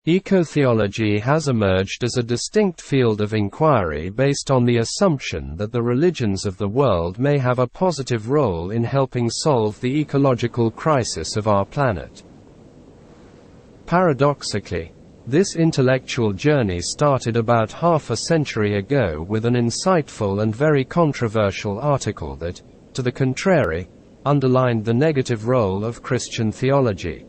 Ecotheology has emerged as a distinct field of inquiry based on the assumption that the religions of the world may have a positive role in helping solve the ecological crisis of our planet. Paradoxically, this intellectual journey started about half a century ago with an insightful and very controversial article that, to the contrary, underlined the negative role of Christian theology.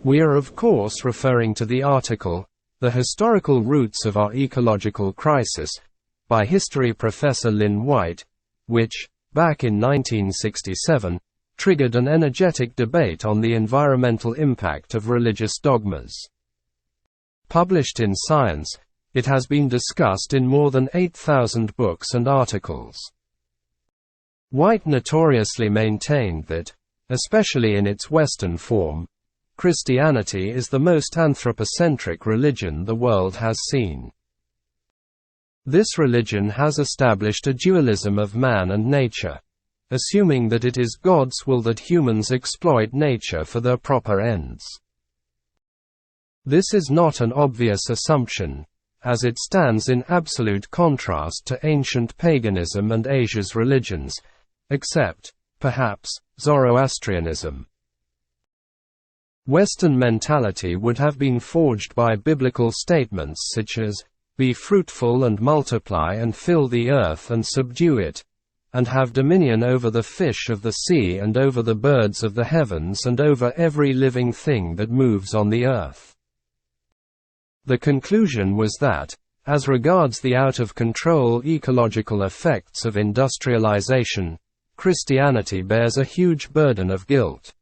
We are of course referring to the article, The Historical Roots of Our Ecological Crisis, by history professor Lynn White, which, back in 1967, triggered an energetic debate on the environmental impact of religious dogmas. Published in Science, it has been discussed in more than 8,000 books and articles. White notoriously maintained that, especially in its Western form, Christianity is the most anthropocentric religion the world has seen. This religion has established a dualism of man and nature, assuming that it is God's will that humans exploit nature for their proper ends. This is not an obvious assumption, as it stands in absolute contrast to ancient paganism and Asia's religions, except, perhaps, Zoroastrianism. Western mentality would have been forged by biblical statements such as, "Be fruitful and multiply and fill the earth and subdue it, and have dominion over the fish of the sea and over the birds of the heavens and over every living thing that moves on the earth." The conclusion was that, as regards the out-of-control ecological effects of industrialization, Christianity bears a huge burden of guilt.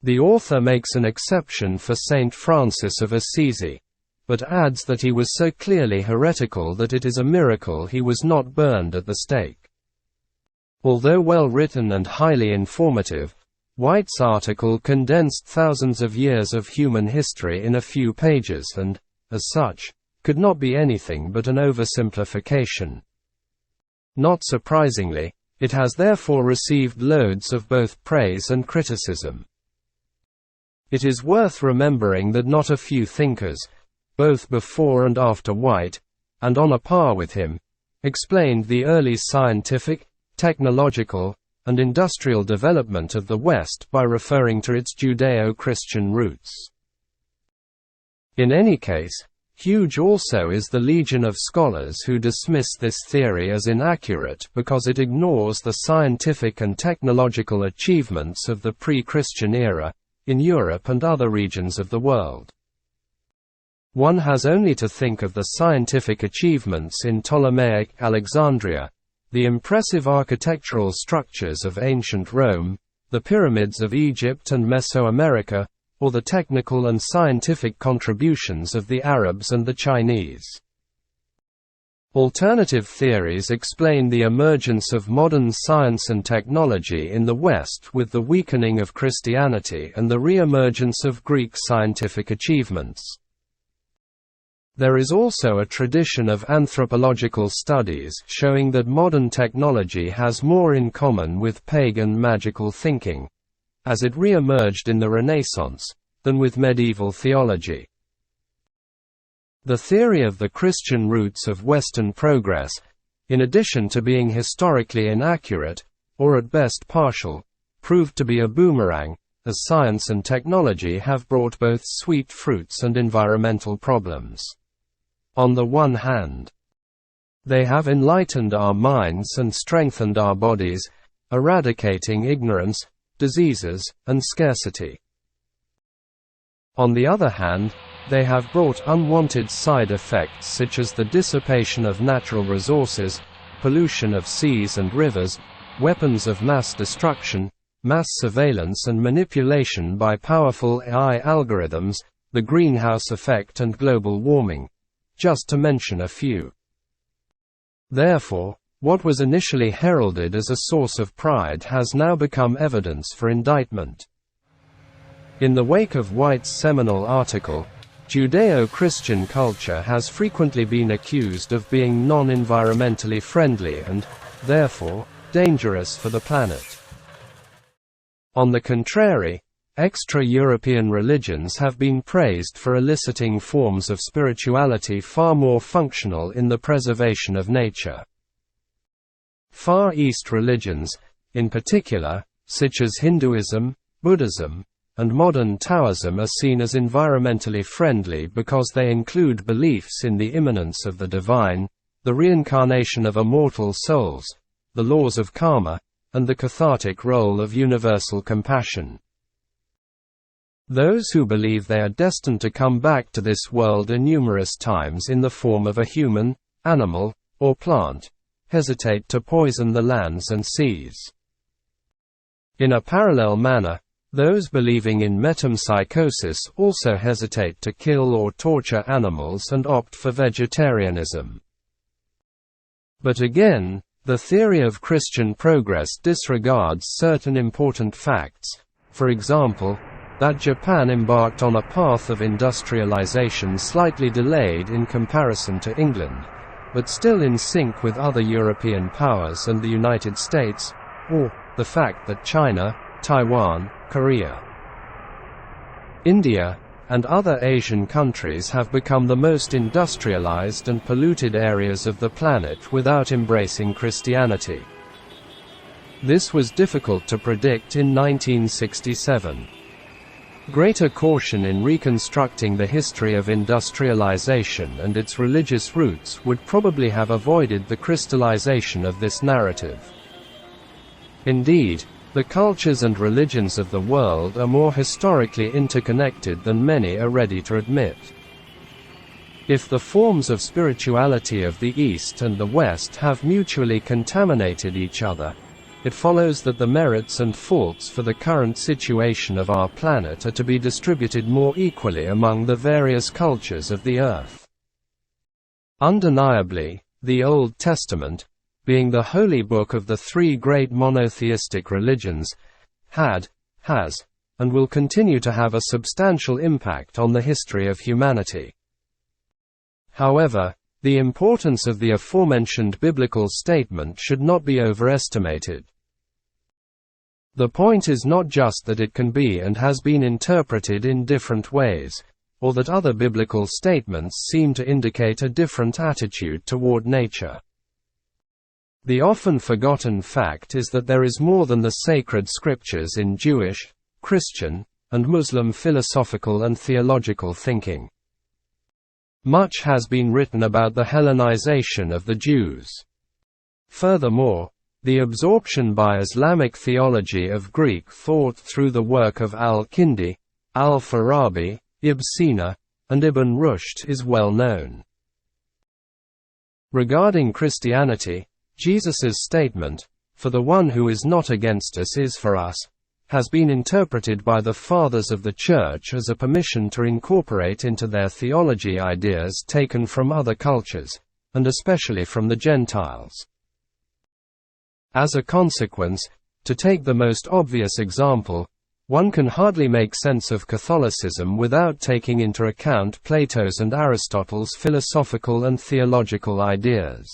The author makes an exception for Saint Francis of Assisi, but adds that he was so clearly heretical that it is a miracle he was not burned at the stake. Although well written and highly informative, White's article condensed thousands of years of human history in a few pages and, as such, could not be anything but an oversimplification. Not surprisingly, it has therefore received loads of both praise and criticism. It is worth remembering that not a few thinkers, both before and after White, and on a par with him, explained the early scientific, technological, and industrial development of the West by referring to its Judeo-Christian roots. In any case, huge also is the legion of scholars who dismiss this theory as inaccurate because it ignores the scientific and technological achievements of the pre-Christian era, in Europe and other regions of the world. One has only to think of the scientific achievements in Ptolemaic Alexandria, the impressive architectural structures of ancient Rome, the pyramids of Egypt and Mesoamerica, or the technical and scientific contributions of the Arabs and the Chinese. Alternative theories explain the emergence of modern science and technology in the West with the weakening of Christianity and the re-emergence of Greek scientific achievements. There is also a tradition of anthropological studies showing that modern technology has more in common with pagan magical thinking, as it re-emerged in the Renaissance, than with medieval theology. The theory of the Christian roots of Western progress, in addition to being historically inaccurate, or at best partial, proved to be a boomerang, as science and technology have brought both sweet fruits and environmental problems. On the one hand, they have enlightened our minds and strengthened our bodies, eradicating ignorance, diseases, and scarcity. On the other hand, they have brought unwanted side effects such as the dissipation of natural resources, pollution of seas and rivers, weapons of mass destruction, mass surveillance and manipulation by powerful AI algorithms, the greenhouse effect and global warming, just to mention a few. Therefore, what was initially heralded as a source of pride has now become evidence for indictment. In the wake of White's seminal article, Judeo-Christian culture has frequently been accused of being non-environmentally friendly and, therefore, dangerous for the planet. On the contrary, Extra-European religions have been praised for eliciting forms of spirituality far more functional in the preservation of nature. Far East religions, in particular, such as Hinduism, Buddhism, and modern Taoism, are seen as environmentally friendly because they include beliefs in the immanence of the divine, the reincarnation of immortal souls, the laws of karma, and the cathartic role of universal compassion. Those who believe they are destined to come back to this world numerous times in the form of a human, animal, or plant, hesitate to poison the lands and seas. In a parallel manner, those believing in metempsychosis also hesitate to kill or torture animals and opt for vegetarianism. But again, the theory of Christian progress disregards certain important facts, for example, that Japan embarked on a path of industrialization slightly delayed in comparison to England, but still in sync with other European powers and the United States, or the fact that China, Taiwan, Korea, India, and other Asian countries have become the most industrialized and polluted areas of the planet without embracing Christianity. This was difficult to predict in 1967. Greater caution in reconstructing the history of industrialization and its religious roots would probably have avoided the crystallization of this narrative. Indeed, the cultures and religions of the world are more historically interconnected than many are ready to admit. If the forms of spirituality of the East and the West have mutually contaminated each other, it follows that the merits and faults for the current situation of our planet are to be distributed more equally among the various cultures of the Earth. Undeniably, the Old Testament, being the holy book of the three great monotheistic religions, has, and will continue to have a substantial impact on the history of humanity. However, the importance of the aforementioned biblical statement should not be overestimated. The point is not just that it can be and has been interpreted in different ways, or that other biblical statements seem to indicate a different attitude toward nature. The often forgotten fact is that there is more than the sacred scriptures in Jewish, Christian, and Muslim philosophical and theological thinking. Much has been written about the Hellenization of the Jews. Furthermore, the absorption by Islamic theology of Greek thought through the work of al-Kindi, al-Farabi, Ibn Sina, and Ibn Rushd is well known. Regarding Christianity, Jesus' statement, "For the one who is not against us is for us," has been interpreted by the Fathers of the Church as a permission to incorporate into their theology ideas taken from other cultures, and especially from the Gentiles. As a consequence, to take the most obvious example, one can hardly make sense of Catholicism without taking into account Plato's and Aristotle's philosophical and theological ideas.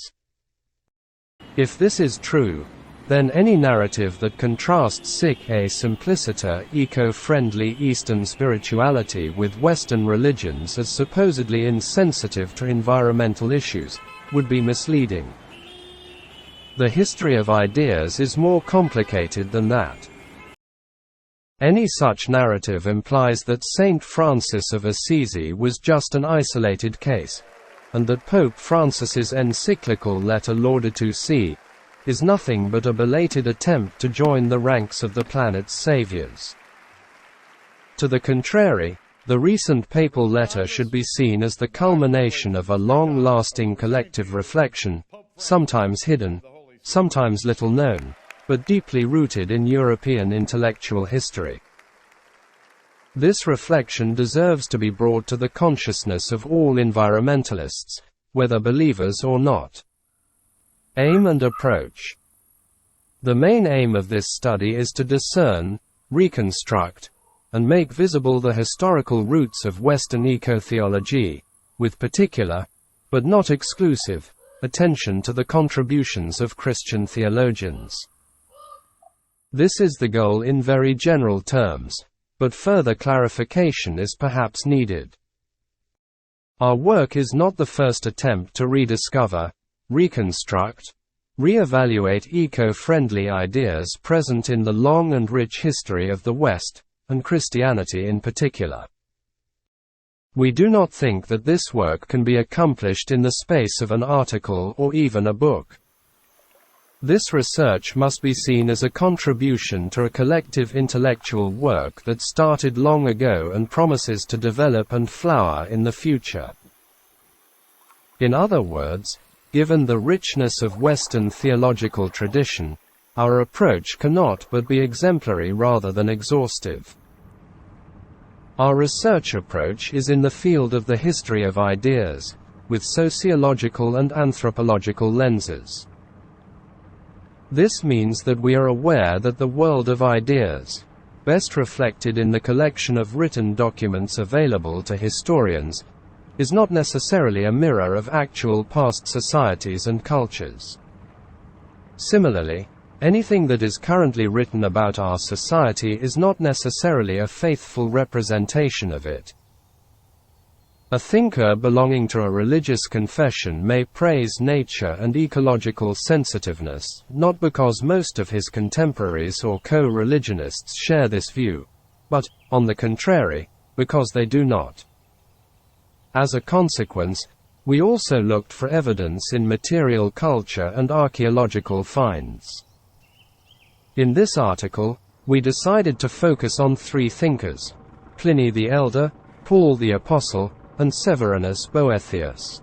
If this is true, then any narrative that contrasts a simpliciter, eco-friendly Eastern spirituality with Western religions as supposedly insensitive to environmental issues, would be misleading. The history of ideas is more complicated than that. Any such narrative implies that Saint Francis of Assisi was just an isolated case, and that Pope Francis's encyclical letter Laudato Si is nothing but a belated attempt to join the ranks of the planet's saviors. To the contrary, the recent papal letter should be seen as the culmination of a long-lasting collective reflection, sometimes hidden, sometimes little known, but deeply rooted in European intellectual history. This reflection deserves to be brought to the consciousness of all environmentalists, whether believers or not. Aim and approach. The main aim of this study is to discern, reconstruct, and make visible the historical roots of Western ecotheology, with particular, but not exclusive, attention to the contributions of Christian theologians. This is the goal in very general terms, but further clarification is perhaps needed. Our work is not the first attempt to rediscover, reconstruct, re-evaluate eco-friendly ideas present in the long and rich history of the West, and Christianity in particular. We do not think that this work can be accomplished in the space of an article or even a book. This research must be seen as a contribution to a collective intellectual work that started long ago and promises to develop and flower in the future. In other words, given the richness of Western theological tradition, our approach cannot but be exemplary rather than exhaustive. Our research approach is in the field of the history of ideas, with sociological and anthropological lenses. This means that we are aware that the world of ideas, best reflected in the collection of written documents available to historians, is not necessarily a mirror of actual past societies and cultures. Similarly, anything that is currently written about our society is not necessarily a faithful representation of it. A thinker belonging to a religious confession may praise nature and ecological sensitiveness, not because most of his contemporaries or co-religionists share this view, but, on the contrary, because they do not. As a consequence, we also looked for evidence in material culture and archaeological finds. In this article, we decided to focus on three thinkers: Pliny the Elder, Paul the Apostle, and Severinus Boethius.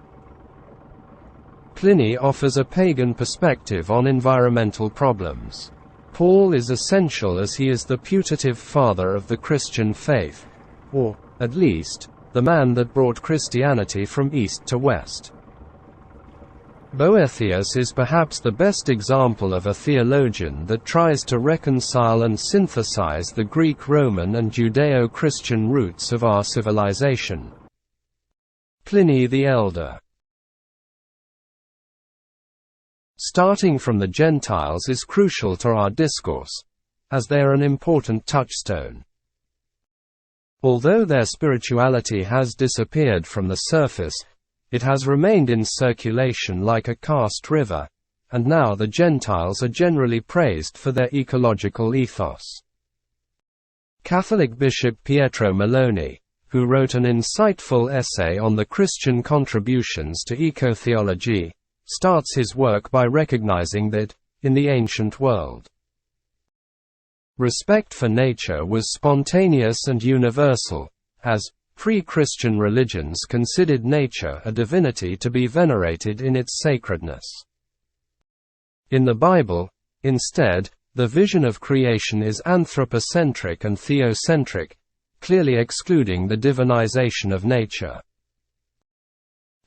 Pliny offers a pagan perspective on environmental problems. Paul is essential as he is the putative father of the Christian faith, or, at least, the man that brought Christianity from east to west. Boethius is perhaps the best example of a theologian that tries to reconcile and synthesize the Greek, Roman, and Judeo-Christian roots of our civilization. Pliny the Elder. Starting from the Gentiles is crucial to our discourse, as they are an important touchstone. Although their spirituality has disappeared from the surface, it has remained in circulation like a karst river, and now the Gentiles are generally praised for their ecological ethos. Catholic Bishop Pietro Maloni, who wrote an insightful essay on the Christian contributions to ecotheology, starts his work by recognizing that, in the ancient world, respect for nature was spontaneous and universal, as pre-Christian religions considered nature a divinity to be venerated in its sacredness. In the Bible, instead, the vision of creation is anthropocentric and theocentric, clearly excluding the divinization of nature.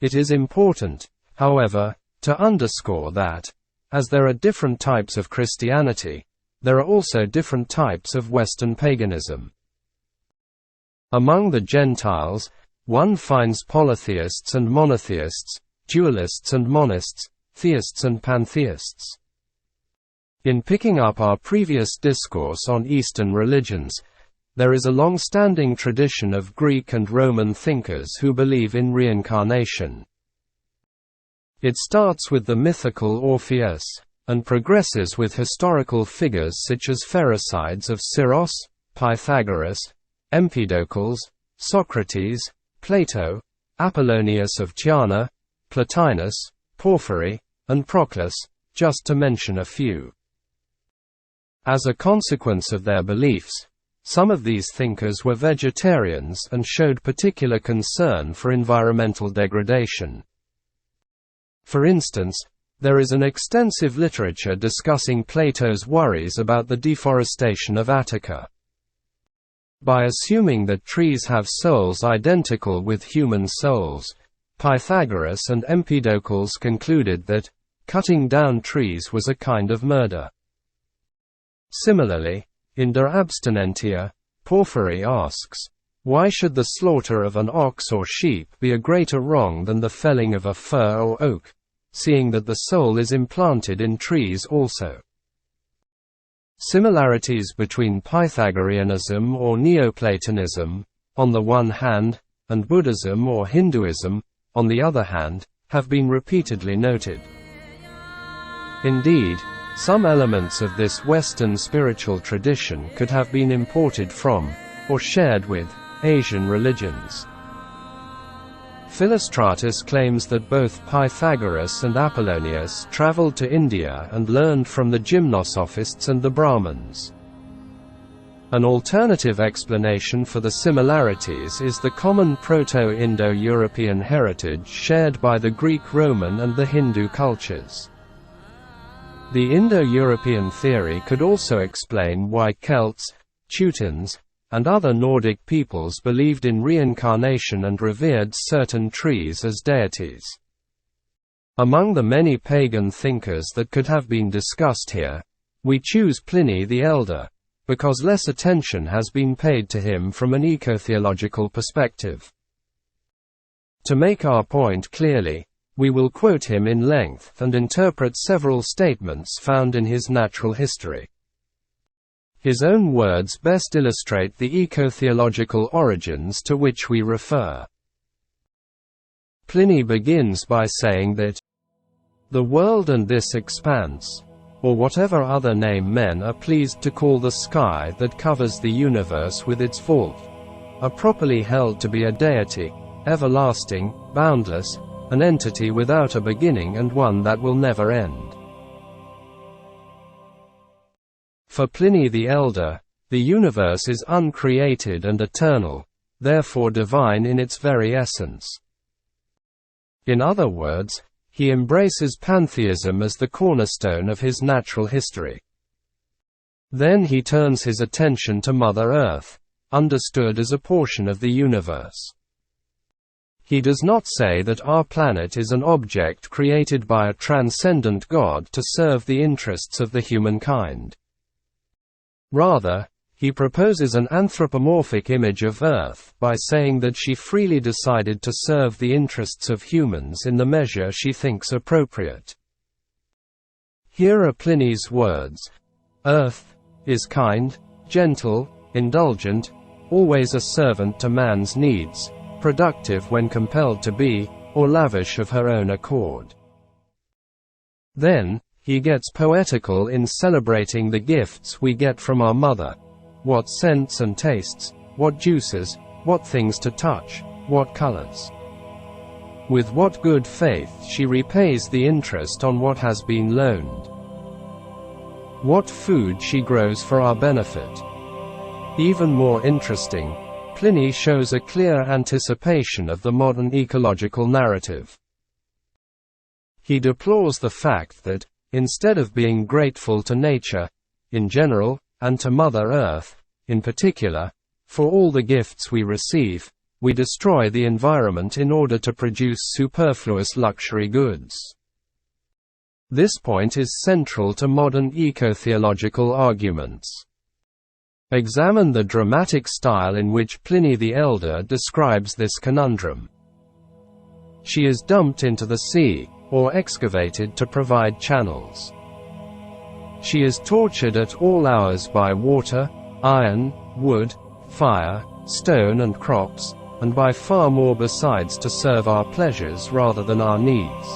It is important, however, to underscore that, as there are different types of Christianity, there are also different types of Western paganism. Among the Gentiles, one finds polytheists and monotheists, dualists and monists, theists and pantheists. In picking up our previous discourse on Eastern religions, there is a long-standing tradition of Greek and Roman thinkers who believe in reincarnation. It starts with the mythical Orpheus, and progresses with historical figures such as Pherecydes of Syros, Pythagoras, Empedocles, Socrates, Plato, Apollonius of Tyana, Plotinus, Porphyry, and Proclus, just to mention a few. As a consequence of their beliefs, some of these thinkers were vegetarians and showed particular concern for environmental degradation. For instance, there is an extensive literature discussing Plato's worries about the deforestation of Attica. By assuming that trees have souls identical with human souls, Pythagoras and Empedocles concluded that cutting down trees was a kind of murder. Similarly, in De Abstinentia, Porphyry asks, why should the slaughter of an ox or sheep be a greater wrong than the felling of a fir or oak, seeing that the soul is implanted in trees also? Similarities between Pythagoreanism or Neoplatonism, on the one hand, and Buddhism or Hinduism, on the other hand, have been repeatedly noted. Indeed, some elements of this Western spiritual tradition could have been imported from, or shared with, Asian religions. Philostratus claims that both Pythagoras and Apollonius traveled to India and learned from the gymnosophists and the Brahmins. An alternative explanation for the similarities is the common Proto-Indo-European heritage shared by the Greek, Roman and the Hindu cultures. The Indo-European theory could also explain why Celts, Teutons, and other Nordic peoples believed in reincarnation and revered certain trees as deities. Among the many pagan thinkers that could have been discussed here, we choose Pliny the Elder, because less attention has been paid to him from an ecotheological perspective. To make our point clearly, we will quote him in length and interpret several statements found in his Natural History. His own words best illustrate the ecotheological origins to which we refer. Pliny begins by saying that the world and this expanse, or whatever other name men are pleased to call the sky that covers the universe with its vault, are properly held to be a deity, everlasting, boundless, an entity without a beginning and one that will never end. For Pliny the Elder, the universe is uncreated and eternal, therefore divine in its very essence. In other words, he embraces pantheism as the cornerstone of his natural history. Then he turns his attention to Mother Earth, understood as a portion of the universe. He does not say that our planet is an object created by a transcendent God to serve the interests of the humankind. Rather, he proposes an anthropomorphic image of Earth by saying that she freely decided to serve the interests of humans in the measure she thinks appropriate. Here are Pliny's words: Earth is kind, gentle, indulgent, always a servant to man's needs, productive when compelled to be, or lavish of her own accord. Then, he gets poetical in celebrating the gifts we get from our mother. What scents and tastes, what juices, what things to touch, what colors. With what good faith she repays the interest on what has been loaned. What food she grows for our benefit. Even more interesting, Pliny shows a clear anticipation of the modern ecological narrative. He deplores the fact that, instead of being grateful to nature, in general, and to Mother Earth, in particular, for all the gifts we receive, we destroy the environment in order to produce superfluous luxury goods. This point is central to modern ecotheological arguments. Examine the dramatic style in which Pliny the Elder describes this conundrum. She is dumped into the sea, or excavated to provide channels. She is tortured at all hours by water, iron, wood, fire, stone and crops, and by far more besides to serve our pleasures rather than our needs.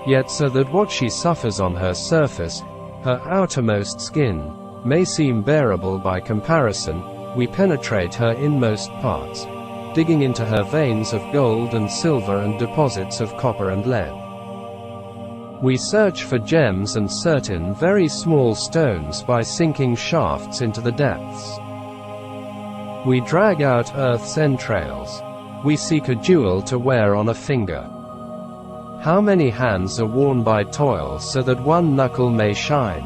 Yet so that what she suffers on her surface, her outermost skin, may seem bearable by comparison, we penetrate her inmost parts, digging into her veins of gold and silver and deposits of copper and lead. We search for gems and certain very small stones by sinking shafts into the depths. We drag out earth's entrails. We seek a jewel to wear on a finger. How many hands are worn by toil so that one knuckle may shine?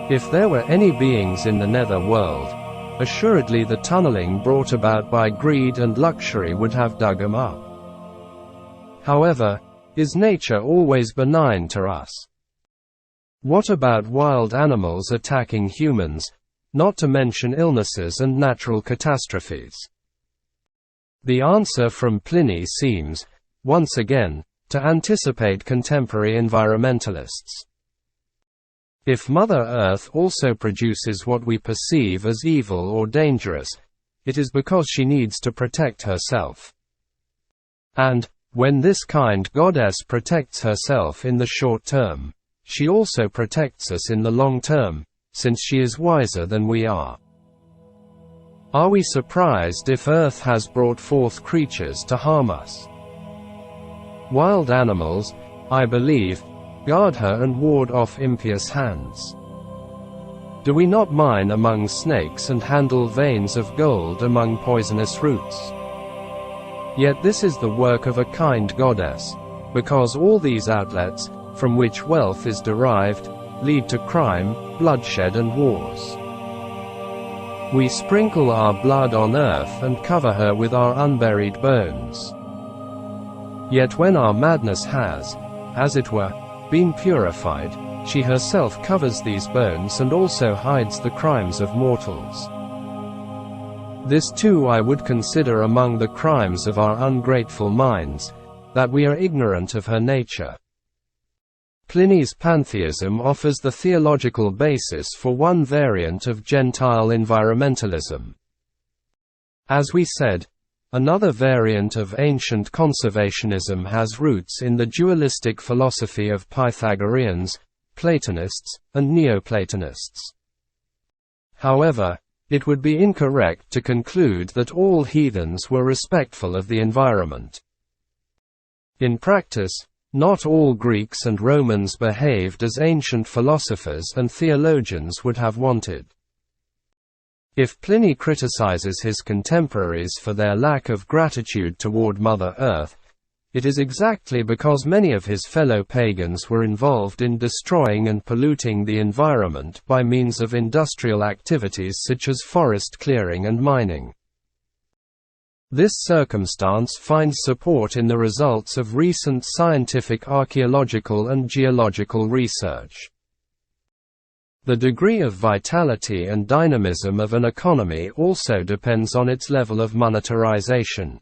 If there were any beings in the nether world, assuredly the tunneling brought about by greed and luxury would have dug them up. However, is nature always benign to us? What about wild animals attacking humans, not to mention illnesses and natural catastrophes? The answer from Pliny seems, once again, to anticipate contemporary environmentalists. If Mother Earth also produces what we perceive as evil or dangerous, it is because she needs to protect herself. And, when this kind goddess protects herself in the short term, she also protects us in the long term, since she is wiser than we are. Are we surprised if Earth has brought forth creatures to harm us? Wild animals, I believe, guard her and ward off impious hands. Do we not mine among snakes and handle veins of gold among poisonous roots? Yet this is the work of a kind goddess, because all these outlets, from which wealth is derived, lead to crime, bloodshed and wars. We sprinkle our blood on earth and cover her with our unburied bones. Yet when our madness has, as it were, been purified, she herself covers these bones and also hides the crimes of mortals. This too I would consider among the crimes of our ungrateful minds, that we are ignorant of her nature. Pliny's pantheism offers the theological basis for one variant of Gentile environmentalism. As we said, another variant of ancient conservationism has roots in the dualistic philosophy of Pythagoreans, Platonists, and Neoplatonists. However, it would be incorrect to conclude that all heathens were respectful of the environment. In practice, not all Greeks and Romans behaved as ancient philosophers and theologians would have wanted. If Pliny criticizes his contemporaries for their lack of gratitude toward Mother Earth, it is exactly because many of his fellow pagans were involved in destroying and polluting the environment by means of industrial activities such as forest clearing and mining. This circumstance finds support in the results of recent scientific archaeological and geological research. The degree of vitality and dynamism of an economy also depends on its level of monetarization.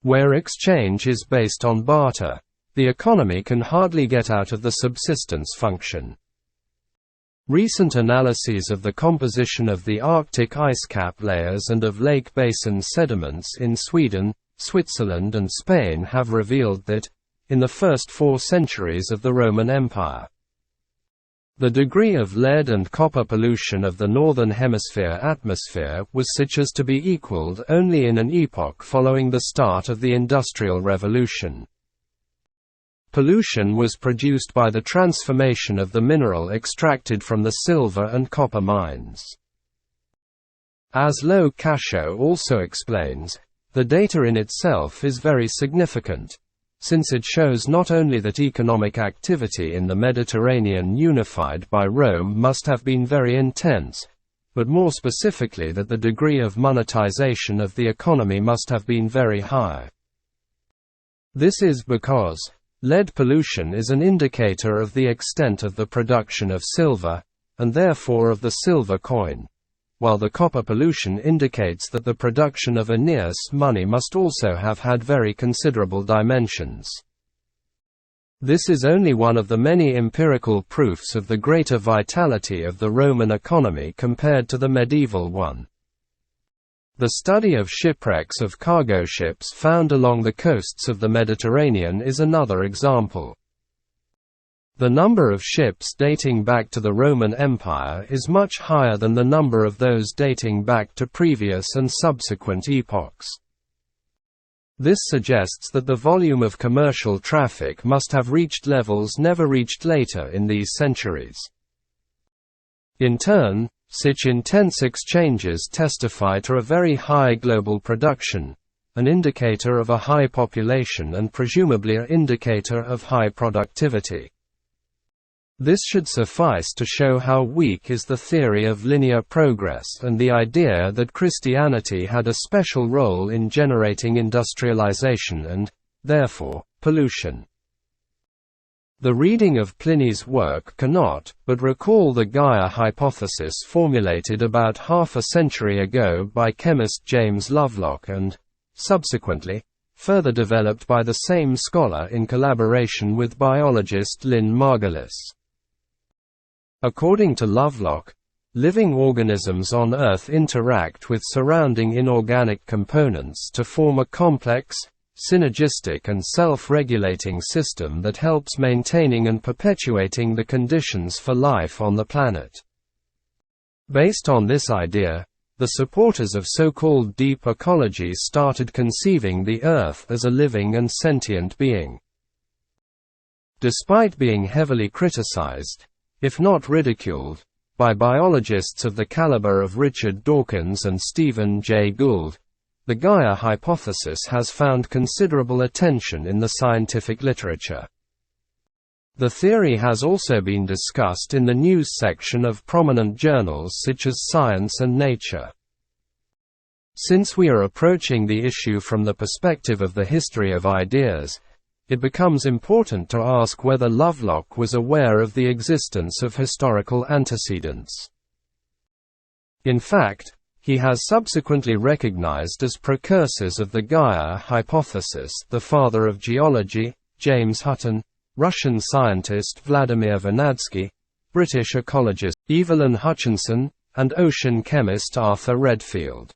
Where exchange is based on barter, the economy can hardly get out of the subsistence function. Recent analyses of the composition of the Arctic ice cap layers and of lake basin sediments in Sweden, Switzerland and Spain have revealed that, in the first 4 centuries of the Roman Empire, the degree of lead and copper pollution of the Northern Hemisphere atmosphere was such as to be equaled only in an epoch following the start of the Industrial Revolution. Pollution was produced by the transformation of the mineral extracted from the silver and copper mines. As Lo Cascio also explains, the data in itself is very significant, since it shows not only that economic activity in the Mediterranean unified by Rome must have been very intense, but more specifically that the degree of monetization of the economy must have been very high. This is because lead pollution is an indicator of the extent of the production of silver, and therefore of the silver coin, while the copper pollution indicates that the production of Aeneas money must also have had very considerable dimensions. This is only one of the many empirical proofs of the greater vitality of the Roman economy compared to the medieval one. The study of shipwrecks of cargo ships found along the coasts of the Mediterranean is another example. The number of ships dating back to the Roman Empire is much higher than the number of those dating back to previous and subsequent epochs. This suggests that the volume of commercial traffic must have reached levels never reached later in these centuries. In turn, such intense exchanges testify to a very high global production, an indicator of a high population and presumably an indicator of high productivity. This should suffice to show how weak is the theory of linear progress and the idea that Christianity had a special role in generating industrialization and, therefore, pollution. The reading of Pliny's work cannot but recall the Gaia hypothesis formulated about half a century ago by chemist James Lovelock and, subsequently, further developed by the same scholar in collaboration with biologist Lynn Margulis. According to Lovelock, living organisms on Earth interact with surrounding inorganic components to form a complex, synergistic and self-regulating system that helps maintaining and perpetuating the conditions for life on the planet. Based on this idea, the supporters of so-called deep ecology started conceiving the Earth as a living and sentient being. Despite being heavily criticized, if not ridiculed, by biologists of the caliber of Richard Dawkins and Stephen Jay Gould, the Gaia hypothesis has found considerable attention in the scientific literature. The theory has also been discussed in the news section of prominent journals such as Science and Nature. Since we are approaching the issue from the perspective of the history of ideas, it becomes important to ask whether Lovelock was aware of the existence of historical antecedents. In fact, he has subsequently recognized as precursors of the Gaia hypothesis the father of geology, James Hutton, Russian scientist Vladimir Vernadsky, British ecologist Evelyn Hutchinson, and ocean chemist Arthur Redfield.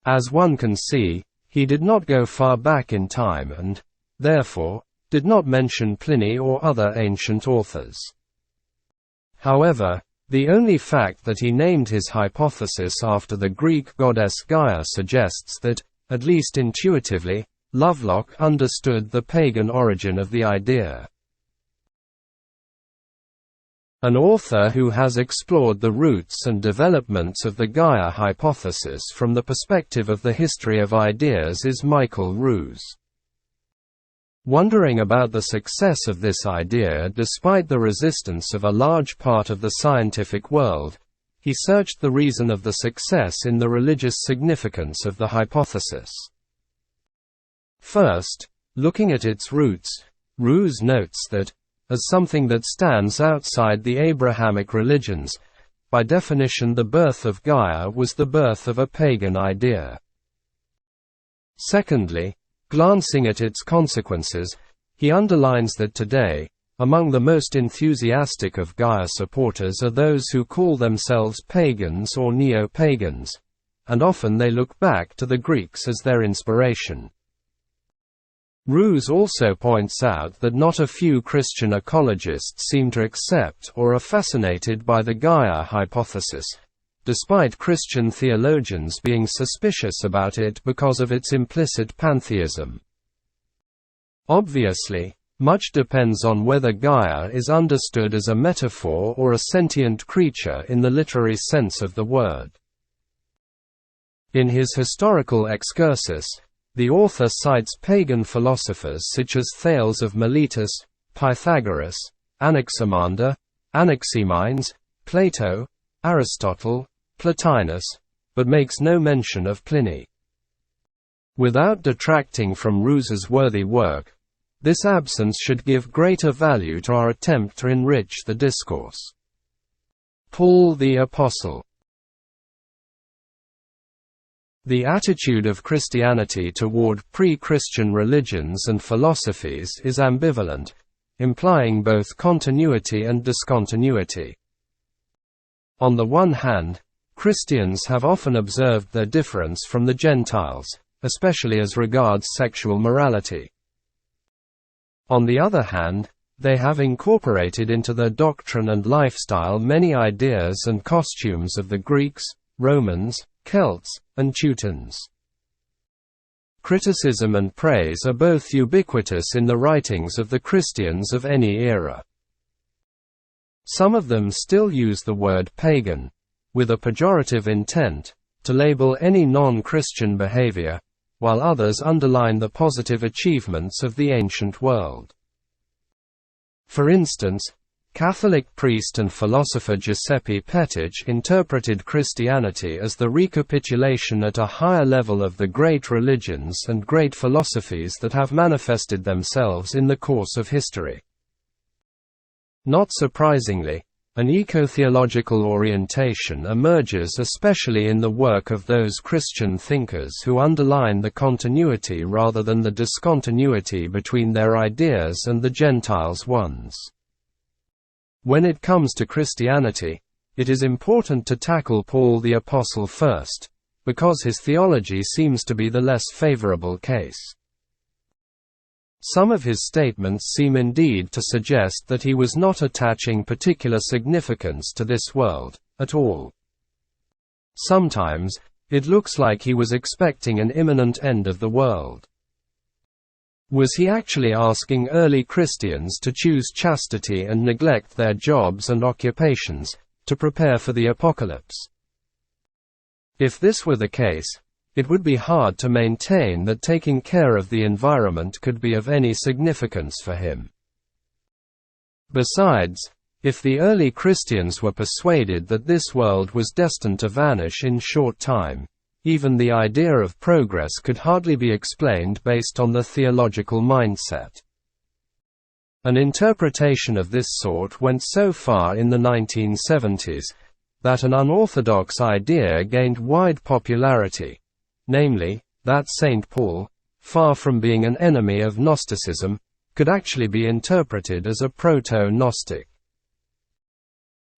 As one can see, he did not go far back in time and, therefore, did not mention Pliny or other ancient authors. However, the only fact that he named his hypothesis after the Greek goddess Gaia suggests that, at least intuitively, Lovelock understood the pagan origin of the idea. An author who has explored the roots and developments of the Gaia hypothesis from the perspective of the history of ideas is Michael Ruse. Wondering about the success of this idea despite the resistance of a large part of the scientific world, he searched the reason of the success in the religious significance of the hypothesis. First, looking at its roots, Ruse notes that, as something that stands outside the Abrahamic religions, by definition the birth of Gaia was the birth of a pagan idea. Secondly, glancing at its consequences, he underlines that today, among the most enthusiastic of Gaia supporters are those who call themselves pagans or neo-pagans, and often they look back to the Greeks as their inspiration. Ruse also points out that not a few Christian ecologists seem to accept or are fascinated by the Gaia hypothesis, despite Christian theologians being suspicious about it because of its implicit pantheism. Obviously, much depends on whether Gaia is understood as a metaphor or a sentient creature in the literary sense of the word. In his historical excursus, the author cites pagan philosophers such as Thales of Miletus, Pythagoras, Anaximander, Anaximenes, Plato, Aristotle, Plotinus, but makes no mention of Pliny. Without detracting from Ruse's worthy work, this absence should give greater value to our attempt to enrich the discourse. Paul the Apostle. The attitude of Christianity toward pre-Christian religions and philosophies is ambivalent, implying both continuity and discontinuity. On the one hand, Christians have often observed their difference from the Gentiles, especially as regards sexual morality. On the other hand, they have incorporated into their doctrine and lifestyle many ideas and costumes of the Greeks, Romans, Celts, and Teutons. Criticism and praise are both ubiquitous in the writings of the Christians of any era. Some of them still use the word pagan, with a pejorative intent, to label any non-Christian behavior, while others underline the positive achievements of the ancient world. For instance, Catholic priest and philosopher Giuseppe Petich interpreted Christianity as the recapitulation at a higher level of the great religions and great philosophies that have manifested themselves in the course of history. Not surprisingly, an ecotheological orientation emerges especially in the work of those Christian thinkers who underline the continuity rather than the discontinuity between their ideas and the Gentiles' ones. When it comes to Christianity, it is important to tackle Paul the Apostle first, because his theology seems to be the less favorable case. Some of his statements seem indeed to suggest that he was not attaching particular significance to this world, at all. Sometimes, it looks like he was expecting an imminent end of the world. Was he actually asking early Christians to choose chastity and neglect their jobs and occupations, to prepare for the apocalypse? If this were the case, it would be hard to maintain that taking care of the environment could be of any significance for him. Besides, if the early Christians were persuaded that this world was destined to vanish in short time, even the idea of progress could hardly be explained based on the theological mindset. An interpretation of this sort went so far in the 1970s that an unorthodox idea gained wide popularity, namely, that St. Paul, far from being an enemy of Gnosticism, could actually be interpreted as a proto-Gnostic.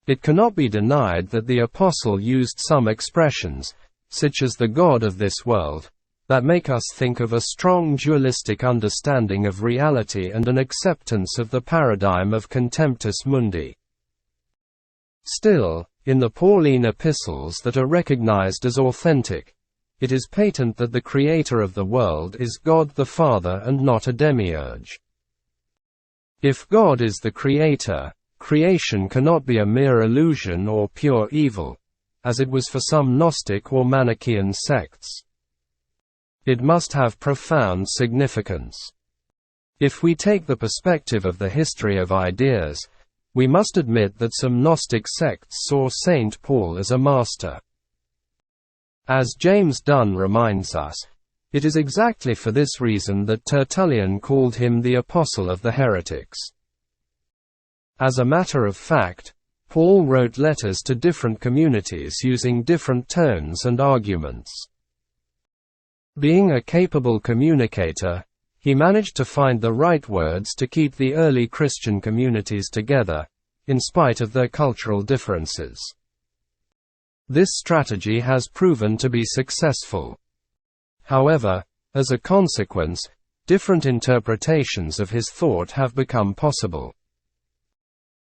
It cannot be denied that the Apostle used some expressions, such as the God of this world, that make us think of a strong dualistic understanding of reality and an acceptance of the paradigm of contemptus mundi. Still, in the Pauline epistles that are recognized as authentic, it is patent that the creator of the world is God the Father and not a demiurge. If God is the creator, creation cannot be a mere illusion or pure evil, as it was for some Gnostic or Manichaean sects. It must have profound significance. If we take the perspective of the history of ideas, we must admit that some Gnostic sects saw St. Paul as a master. As James Dunn reminds us, it is exactly for this reason that Tertullian called him the apostle of the heretics. As a matter of fact, Paul wrote letters to different communities using different tones and arguments. Being a capable communicator, he managed to find the right words to keep the early Christian communities together, in spite of their cultural differences. This strategy has proven to be successful. However, as a consequence, different interpretations of his thought have become possible.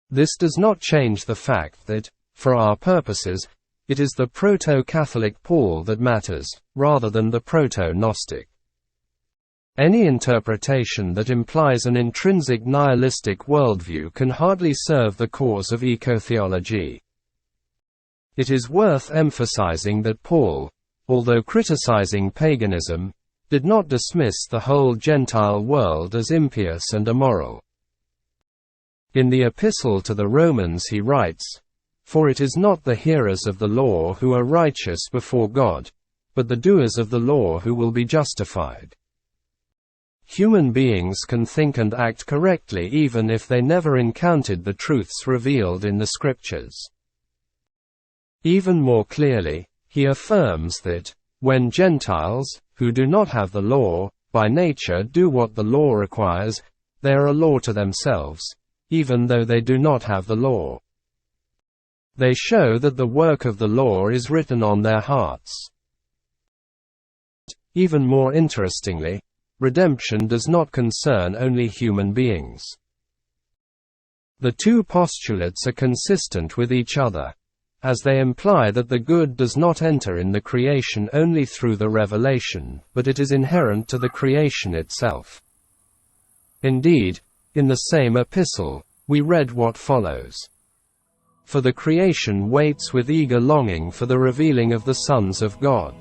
This does not change the fact that, for our purposes, it is the proto-Catholic Paul that matters, rather than the proto-Gnostic. Any interpretation that implies an intrinsic nihilistic worldview can hardly serve the cause of ecotheology. It is worth emphasizing that Paul, although criticizing paganism, did not dismiss the whole Gentile world as impious and immoral. In the Epistle to the Romans he writes, "For it is not the hearers of the law who are righteous before God, but the doers of the law who will be justified." Human beings can think and act correctly even if they never encountered the truths revealed in the Scriptures. Even more clearly, he affirms that, when Gentiles, who do not have the law, by nature do what the law requires, they are a law to themselves, even though they do not have the law. They show that the work of the law is written on their hearts. Even more interestingly, redemption does not concern only human beings. The two postulates are consistent with each other, as they imply that the good does not enter in the creation only through the revelation, but it is inherent to the creation itself. Indeed, in the same epistle, we read what follows. "For the creation waits with eager longing for the revealing of the sons of God.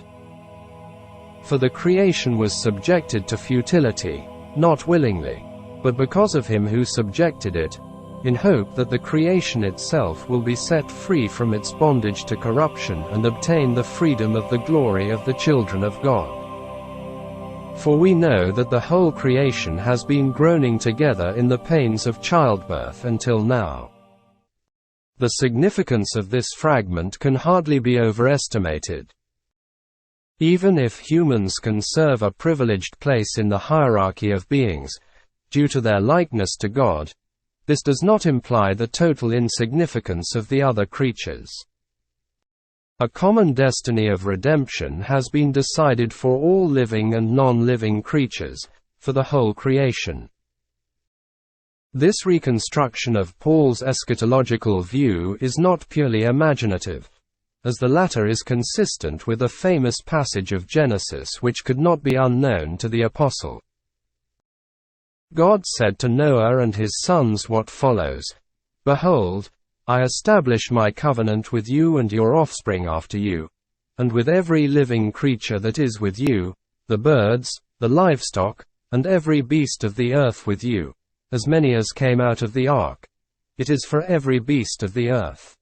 For the creation was subjected to futility, not willingly, but because of him who subjected it, in hope that the creation itself will be set free from its bondage to corruption and obtain the freedom of the glory of the children of God. For we know that the whole creation has been groaning together in the pains of childbirth until now." The significance of this fragment can hardly be overestimated. Even if humans can serve a privileged place in the hierarchy of beings, due to their likeness to God, this does not imply the total insignificance of the other creatures. A common destiny of redemption has been decided for all living and non-living creatures, for the whole creation. This reconstruction of Paul's eschatological view is not purely imaginative, as the latter is consistent with a famous passage of Genesis which could not be unknown to the apostle. God said to Noah and his sons what follows, "Behold, I establish my covenant with you and your offspring after you, and with every living creature that is with you, the birds, the livestock, and every beast of the earth with you, as many as came out of the ark. It is for every beast of the earth."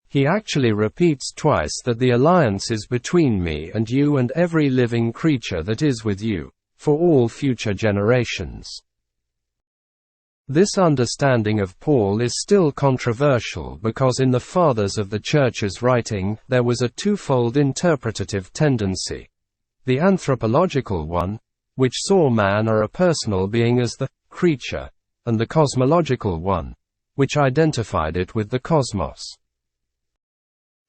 He actually repeats twice that the alliance is between me and you and every living creature that is with you, for all future generations. This understanding of Paul is still controversial because in the Fathers of the Church's writing there was a twofold interpretative tendency. The anthropological one, which saw man or a personal being as the creature, and the cosmological one, which identified it with the cosmos.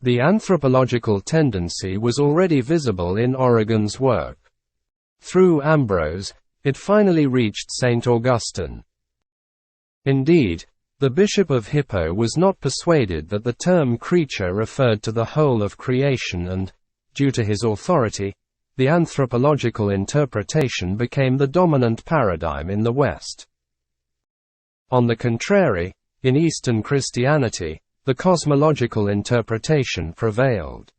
The anthropological tendency was already visible in Origen's work. Through Ambrose, it finally reached St. Augustine. Indeed, the Bishop of Hippo was not persuaded that the term creature referred to the whole of creation and, due to his authority, the anthropological interpretation became the dominant paradigm in the West. On the contrary, in Eastern Christianity, the cosmological interpretation prevailed.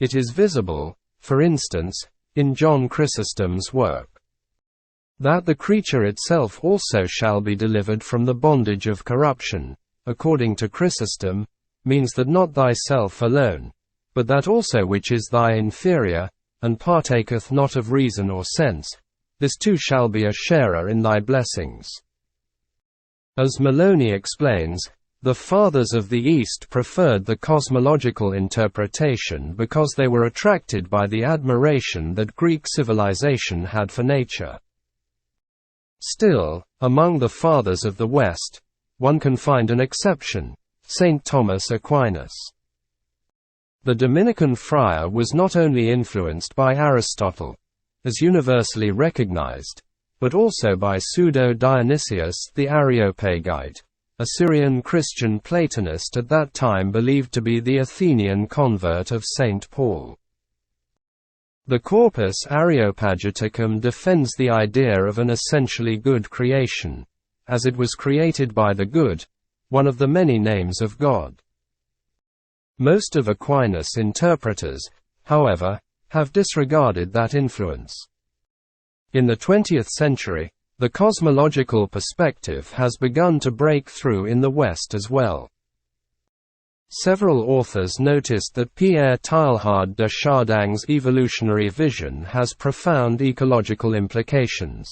It is visible, for instance, in John Chrysostom's work. That the creature itself also shall be delivered from the bondage of corruption, according to Chrysostom, means that not thyself alone, but that also which is thy inferior, and partaketh not of reason or sense, this too shall be a sharer in thy blessings. As Maloney explains, the Fathers of the East preferred the cosmological interpretation because they were attracted by the admiration that Greek civilization had for nature. Still, among the Fathers of the West, one can find an exception, St. Thomas Aquinas. The Dominican friar was not only influenced by Aristotle, as universally recognized, but also by Pseudo-Dionysius the Areopagite, a Syrian Christian Platonist at that time believed to be the Athenian convert of St. Paul. The Corpus Areopagiticum defends the idea of an essentially good creation, as it was created by the good, one of the many names of God. Most of Aquinas' interpreters, however, have disregarded that influence. In the 20th century, the cosmological perspective has begun to break through in the West as well. Several authors noticed that Pierre Teilhard de Chardin's evolutionary vision has profound ecological implications.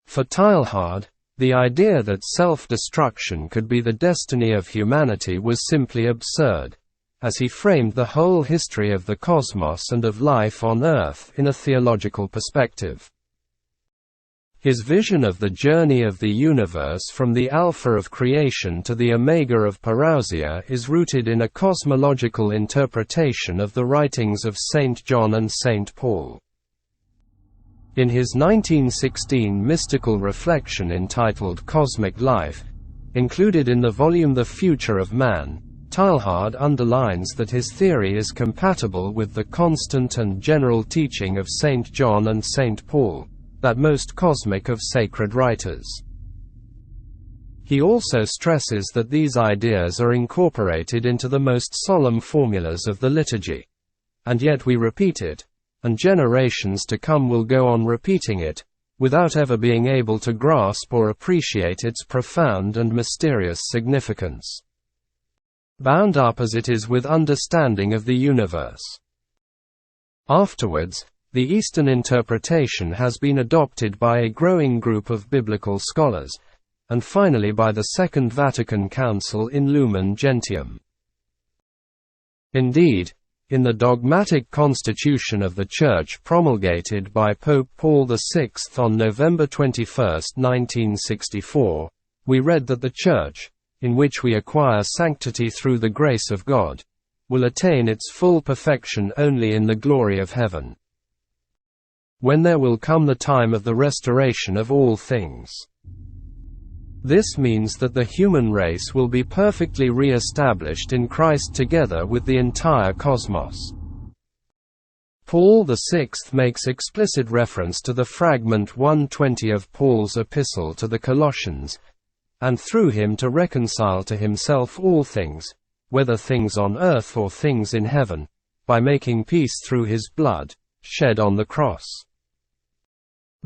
For Teilhard, the idea that self-destruction could be the destiny of humanity was simply absurd, as he framed the whole history of the cosmos and of life on Earth in a theological perspective. His vision of the journey of the universe from the alpha of creation to the omega of parousia is rooted in a cosmological interpretation of the writings of St. John and St. Paul. In his 1916 mystical reflection entitled Cosmic Life, included in the volume The Future of Man, Teilhard underlines that his theory is compatible with the constant and general teaching of St. John and St. Paul, that most cosmic of sacred writers. He also stresses that these ideas are incorporated into the most solemn formulas of the liturgy. And yet we repeat it, and generations to come will go on repeating it, without ever being able to grasp or appreciate its profound and mysterious significance. Bound up as it is with understanding of the universe. Afterwards, the Eastern interpretation has been adopted by a growing group of biblical scholars, and finally by the Second Vatican Council in Lumen Gentium. Indeed, In the dogmatic constitution of the Church promulgated by Pope Paul VI on November 21, 1964, we read that the Church, in which we acquire sanctity through the grace of God, will attain its full perfection only in the glory of heaven, when there will come the time of the restoration of all things. This means that the human race will be perfectly re-established in Christ together with the entire cosmos. Paul VI makes explicit reference to the fragment 120 of Paul's epistle to the Colossians, and through him to reconcile to himself all things, whether things on earth or things in heaven, by making peace through his blood, shed on the cross.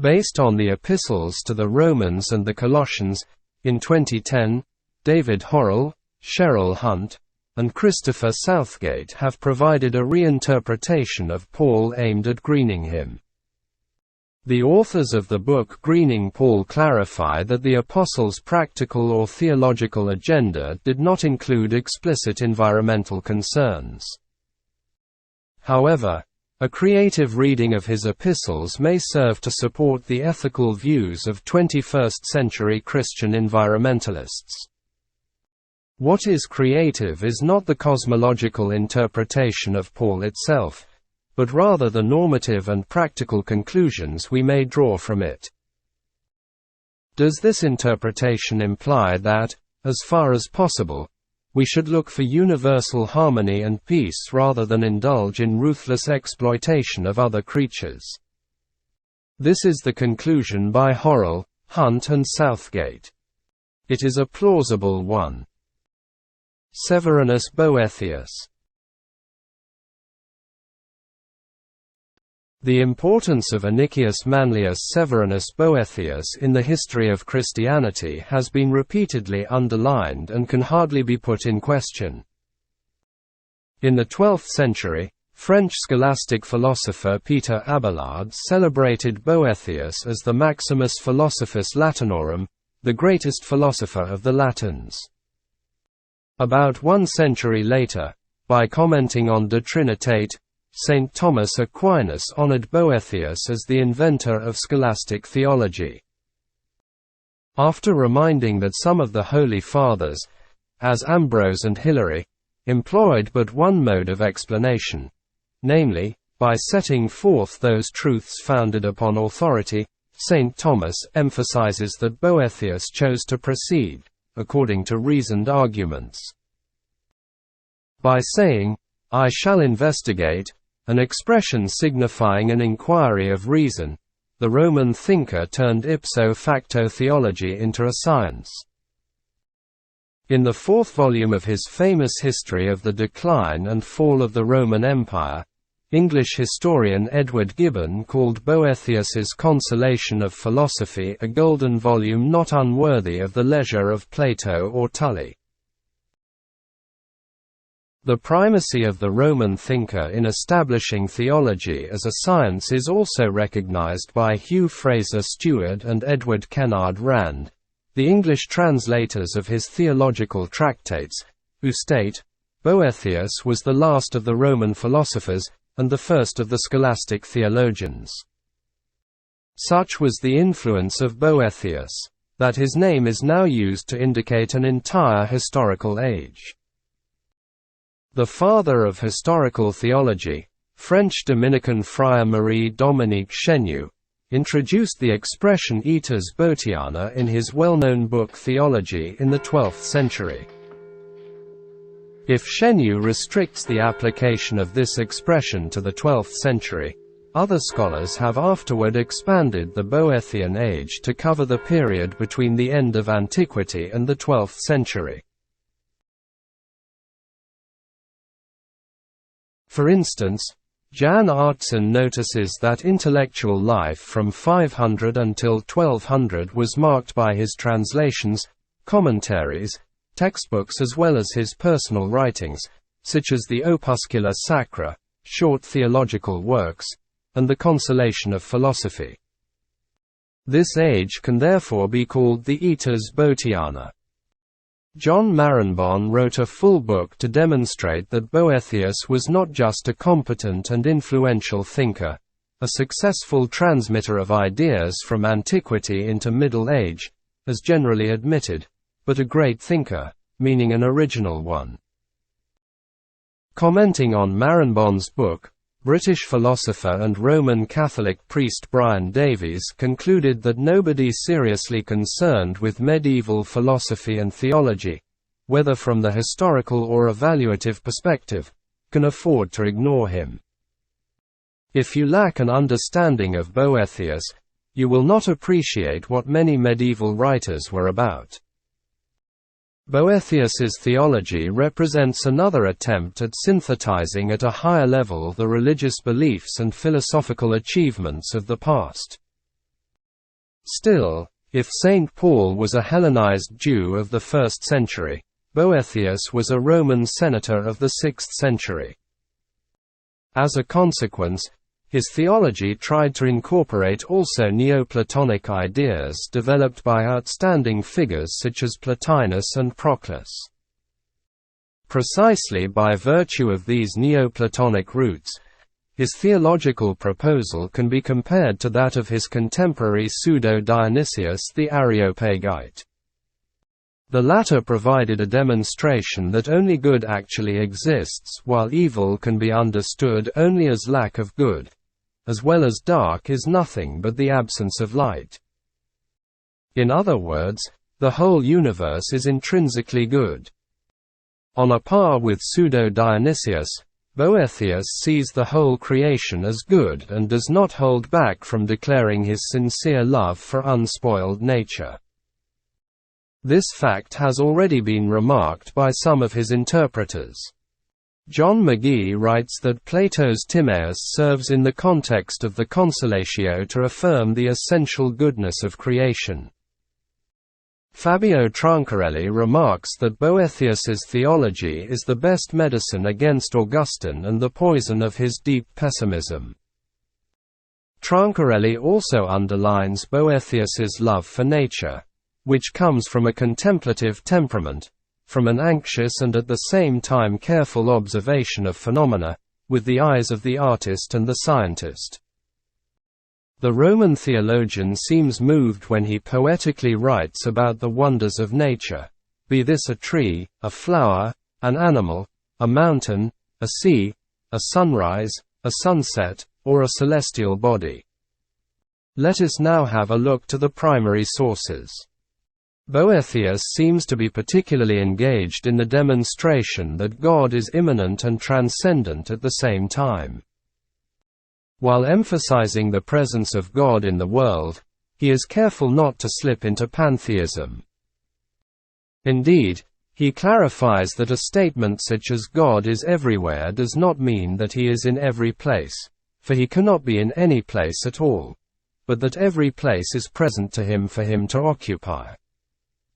Based on the epistles to the Romans and the Colossians, in 2010, David Horrell, Cheryl Hunt, and Christopher Southgate have provided a reinterpretation of Paul aimed at greening him. The authors of the book Greening Paul clarify that the Apostles' practical or theological agenda did not include explicit environmental concerns. However, a creative reading of his epistles may serve to support the ethical views of 21st-century Christian environmentalists. What is creative is not the cosmological interpretation of Paul itself, but rather the normative and practical conclusions we may draw from it. Does this interpretation imply that, as far as possible, we should look for universal harmony and peace rather than indulge in ruthless exploitation of other creatures? This is the conclusion by Horrell, Hunt and Southgate. It is a plausible one. Severinus Boethius. The importance of Anicius Manlius Severinus Boethius in the history of Christianity has been repeatedly underlined and can hardly be put in question. In the 12th century, French scholastic philosopher Peter Abelard celebrated Boethius as the Maximus Philosophus Latinorum, the greatest philosopher of the Latins. About 1 century later, by commenting on De Trinitate, St. Thomas Aquinas honored Boethius as the inventor of scholastic theology. After reminding that some of the Holy Fathers, as Ambrose and Hilary, employed but one mode of explanation, namely, by setting forth those truths founded upon authority, St. Thomas emphasizes that Boethius chose to proceed, according to reasoned arguments. By saying, "I shall investigate," an expression signifying an inquiry of reason, the Roman thinker turned ipso facto theology into a science. In the 4th volume of his famous History of the Decline and Fall of the Roman Empire, English historian Edward Gibbon called Boethius's Consolation of Philosophy a golden volume not unworthy of the leisure of Plato or Tully. The primacy of the Roman thinker in establishing theology as a science is also recognized by Hugh Fraser Stewart and Edward Kennard Rand, the English translators of his theological tractates, who state, Boethius was the last of the Roman philosophers, and the first of the scholastic theologians. Such was the influence of Boethius, that his name is now used to indicate an entire historical age. The father of historical theology, French Dominican friar Marie-Dominique Chenu, introduced the expression Aetas Boetiana in his well-known book Theology in the 12th century. If Chenu restricts the application of this expression to the 12th century, other scholars have afterward expanded the Boethian age to cover the period between the end of antiquity and the 12th century. For instance, Jan Artson notices that intellectual life from 500 until 1200 was marked by his translations, commentaries, textbooks as well as his personal writings, such as the Opuscula Sacra, short theological works, and the Consolation of Philosophy. This age can therefore be called the Aetas Boetiana. John Maranbon wrote a full book to demonstrate that Boethius was not just a competent and influential thinker, a successful transmitter of ideas from antiquity into Middle Age, as generally admitted, but a great thinker, meaning an original one. Commenting on Maranbon's book, British philosopher and Roman Catholic priest Brian Davies concluded that nobody seriously concerned with medieval philosophy and theology, whether from the historical or evaluative perspective, can afford to ignore him. If you lack an understanding of Boethius, you will not appreciate what many medieval writers were about. Boethius's theology represents another attempt at synthesizing at a higher level the religious beliefs and philosophical achievements of the past. Still, if St. Paul was a Hellenized Jew of the 1st century, Boethius was a Roman senator of the 6th century. As a consequence, his theology tried to incorporate also Neoplatonic ideas developed by outstanding figures such as Plotinus and Proclus. Precisely by virtue of these Neoplatonic roots, his theological proposal can be compared to that of his contemporary Pseudo-Dionysius the Areopagite. The latter provided a demonstration that only good actually exists, while evil can be understood only as lack of good, as well as dark is nothing but the absence of light. In other words, the whole universe is intrinsically good. On a par with Pseudo-Dionysius, Boethius sees the whole creation as good and does not hold back from declaring his sincere love for unspoiled nature. This fact has already been remarked by some of his interpreters. John McGee writes that Plato's Timaeus serves in the context of the Consolatio to affirm the essential goodness of creation. Fabio Troncarelli remarks that Boethius's theology is the best medicine against Augustine and the poison of his deep pessimism. Troncarelli also underlines Boethius's love for nature, which comes from a contemplative temperament, from an anxious and at the same time careful observation of phenomena, with the eyes of the artist and the scientist. The Roman theologian seems moved when he poetically writes about the wonders of nature, be this a tree, a flower, an animal, a mountain, a sea, a sunrise, a sunset, or a celestial body. Let us now have a look to the primary sources. Boethius seems to be particularly engaged in the demonstration that God is immanent and transcendent at the same time. While emphasizing the presence of God in the world, he is careful not to slip into pantheism. Indeed, he clarifies that a statement such as God is everywhere does not mean that he is in every place, for he cannot be in any place at all, but that every place is present to him for him to occupy.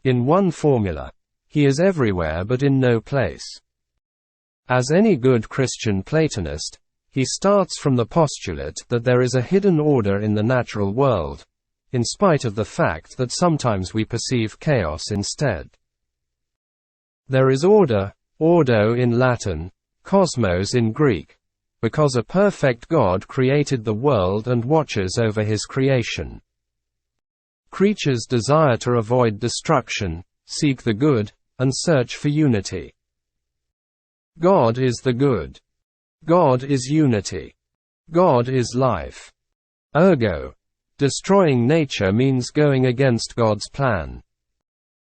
In one formula, he is everywhere but in no place. As any good Christian Platonist, he starts from the postulate that there is a hidden order in the natural world, in spite of the fact that sometimes we perceive chaos instead. There is order, ordo in Latin, cosmos in Greek, because a perfect God created the world and watches over his creation. Creatures desire to avoid destruction, seek the good, and search for unity. God is the good. God is unity. God is life. Ergo, destroying nature means going against God's plan.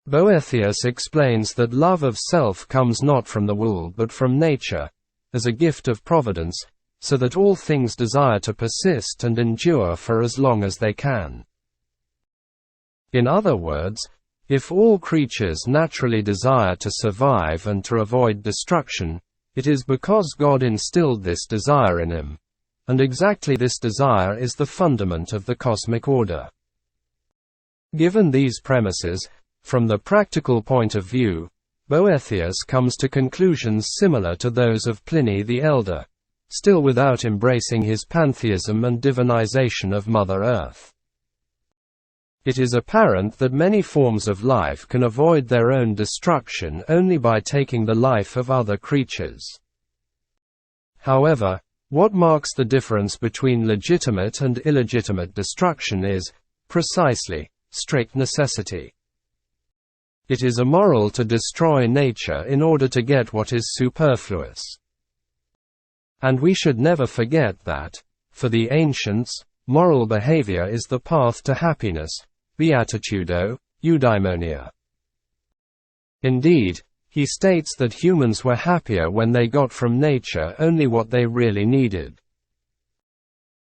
Boethius explains that love of self comes not from the will but from nature, as a gift of providence, so that all things desire to persist and endure for as long as they can. In other words, if all creatures naturally desire to survive and to avoid destruction, it is because God instilled this desire in him, and exactly this desire is the fundament of the cosmic order. Given these premises, from the practical point of view, Boethius comes to conclusions similar to those of Pliny the Elder, still without embracing his pantheism and divinization of Mother Earth. It is apparent that many forms of life can avoid their own destruction only by taking the life of other creatures. However, what marks the difference between legitimate and illegitimate destruction is, precisely, strict necessity. It is immoral to destroy nature in order to get what is superfluous. And we should never forget that, for the ancients, moral behavior is the path to happiness, beatitudo, eudaimonia. Indeed, he states that humans were happier when they got from nature only what they really needed.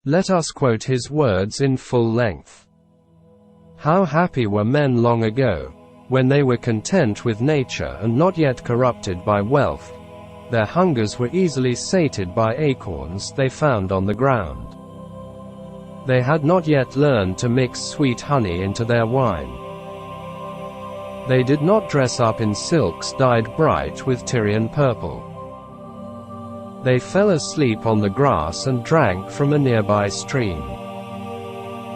Let us quote his words in full length. "How happy were men long ago, when they were content with nature and not yet corrupted by wealth. Their hungers were easily sated by acorns they found on the ground. They had not yet learned to mix sweet honey into their wine. They did not dress up in silks dyed bright with Tyrian purple. They fell asleep on the grass and drank from a nearby stream.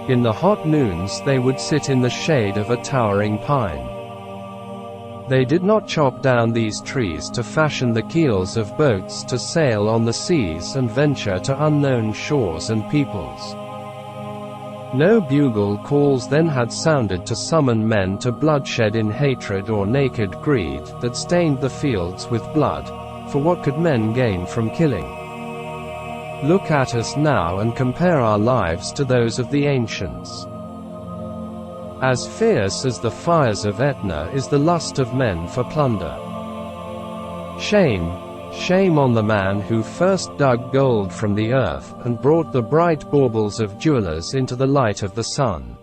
In the hot noons they would sit in the shade of a towering pine. They did not chop down these trees to fashion the keels of boats to sail on the seas and venture to unknown shores and peoples. No bugle calls then had sounded to summon men to bloodshed in hatred or naked greed that stained the fields with blood, for what could men gain from killing? Look at us now and compare our lives to those of the ancients. As fierce as the fires of Etna is the lust of men for plunder. Shame, shame on the man who first dug gold from the earth and brought the bright baubles of jewelers into the light of the sun."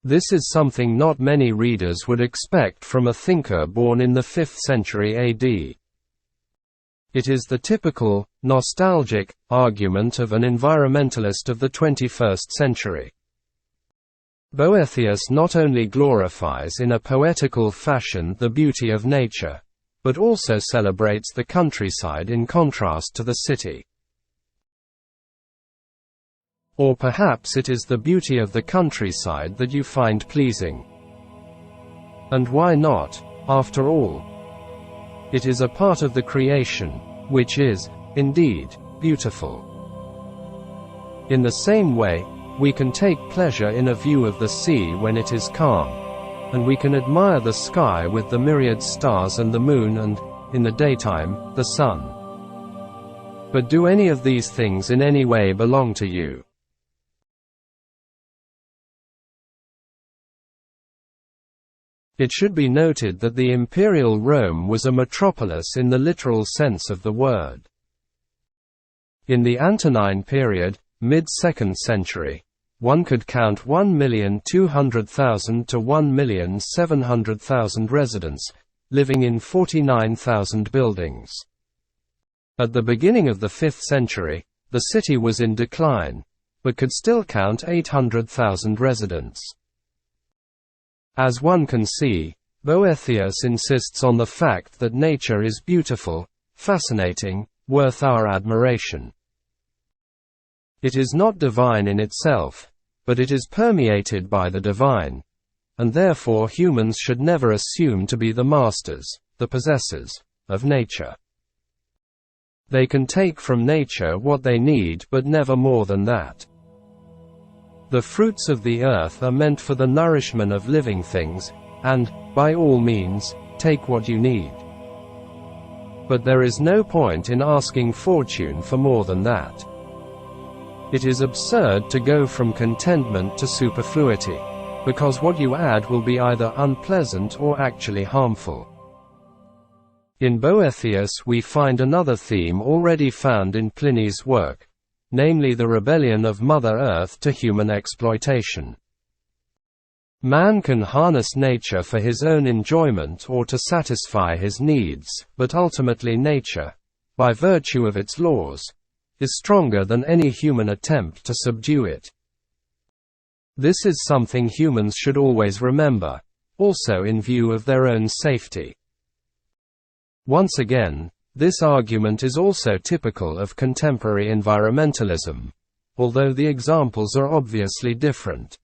This is something not many readers would expect from a thinker born in the 5th century AD. It is the typical, nostalgic, argument of an environmentalist of the 21st century. Boethius not only glorifies in a poetical fashion the beauty of nature, but also celebrates the countryside in contrast to the city. Or perhaps it is the beauty of the countryside that you find pleasing. And why not, after all? It is a part of the creation, which is, indeed, beautiful. In the same way, we can take pleasure in a view of the sea when it is calm, and we can admire the sky with the myriad stars and the moon and, in the daytime, the sun. But do any of these things in any way belong to you? It should be noted that the imperial Rome was a metropolis in the literal sense of the word. In the Antonine period, mid-2nd century, one could count 1,200,000 to 1,700,000 residents, living in 49,000 buildings. At the beginning of the 5th century, the city was in decline, but could still count 800,000 residents. As one can see, Boethius insists on the fact that nature is beautiful, fascinating, worth our admiration. It is not divine in itself, but it is permeated by the divine, and therefore humans should never assume to be the masters, the possessors, of nature. They can take from nature what they need but never more than that. The fruits of the earth are meant for the nourishment of living things, and, by all means, take what you need. But there is no point in asking fortune for more than that. It is absurd to go from contentment to superfluity, because what you add will be either unpleasant or actually harmful. In Boethius we find another theme already found in Pliny's work, namely the rebellion of Mother Earth to human exploitation. Man can harness nature for his own enjoyment or to satisfy his needs, but ultimately nature, by virtue of its laws, is stronger than any human attempt to subdue it. This is something humans should always remember, also in view of their own safety. Once again, this argument is also typical of contemporary environmentalism, although the examples are obviously different.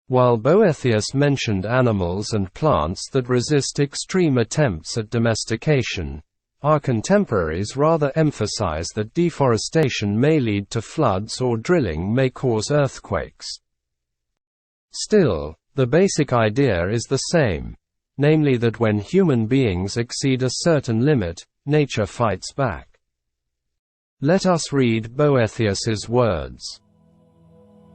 While Boethius mentioned animals and plants that resist extreme attempts at domestication, our contemporaries rather emphasize that deforestation may lead to floods or drilling may cause earthquakes. Still, the basic idea is the same, namely that when human beings exceed a certain limit, nature fights back. Let us read Boethius's words.